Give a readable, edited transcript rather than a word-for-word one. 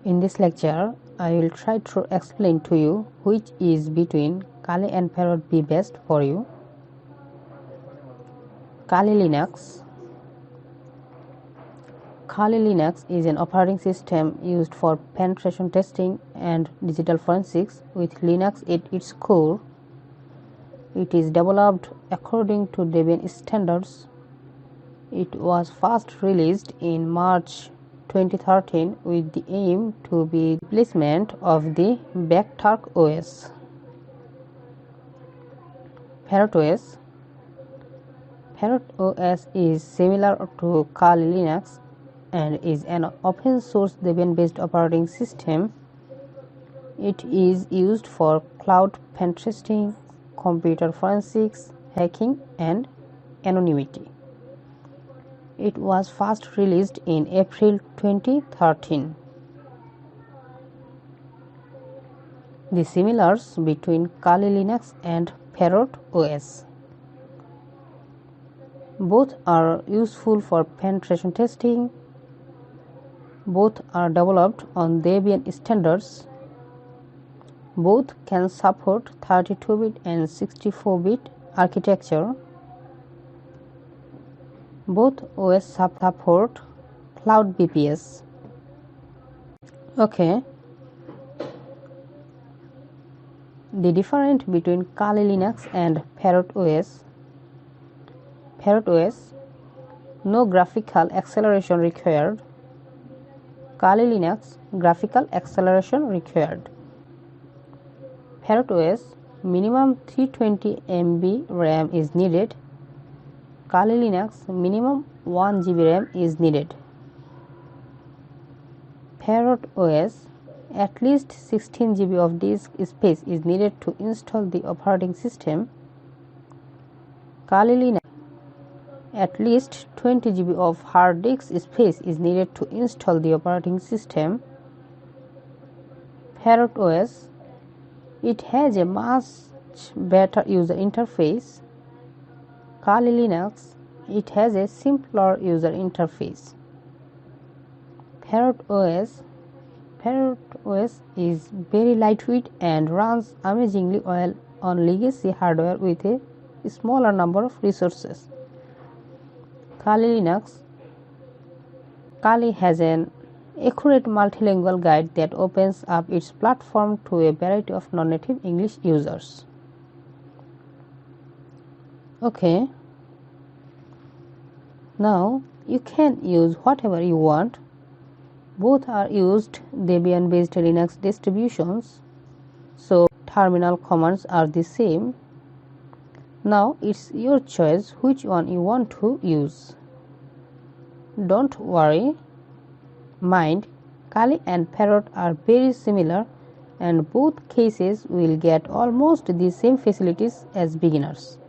In this lecture, I will try to explain to you which is between Kali and Parrot be best for you. Kali Linux. Kali Linux is an operating system used for penetration testing and digital forensics with Linux at its core. It is developed according to Debian standards. It was first released in March 2013 with the aim to be replacement of the Backtark OS. Parrot OS. Parrot OS is similar to Kali Linux and is an open-source Debian-based operating system. It is used for cloud pentesting, computer forensics, hacking, and anonymity. It was first released in April 2013. The similars between Kali Linux and Parrot OS. Both are useful for penetration testing. Both are developed on Debian standards. Both can support 32-bit and 64-bit architecture. Both OS support cloud VPS. Okay. The difference between Kali Linux and Parrot OS. Parrot OS, no graphical acceleration required. Kali Linux, graphical acceleration required. Parrot OS, minimum 320 MB RAM is needed. Kali Linux, minimum 1 GB RAM is needed. Parrot OS, at least 16 GB of disk space is needed to install the operating system. Kali Linux, at least 20 GB of hard disk space is needed to install the operating system. Parrot OS, it has a much better user interface. Kali Linux, it has a simpler user interface. Parrot OS is very lightweight and runs amazingly well on legacy hardware with a smaller number of resources. Kali has an accurate multilingual guide that opens up its platform to a variety of non-native English users. Okay. Now you can use whatever you want. Both are used Debian-based Linux distributions, so terminal commands are the same. Now it's your choice which one you want to use. Don't worry, mind, Kali and Parrot are very similar and both cases will get almost the same facilities as beginners.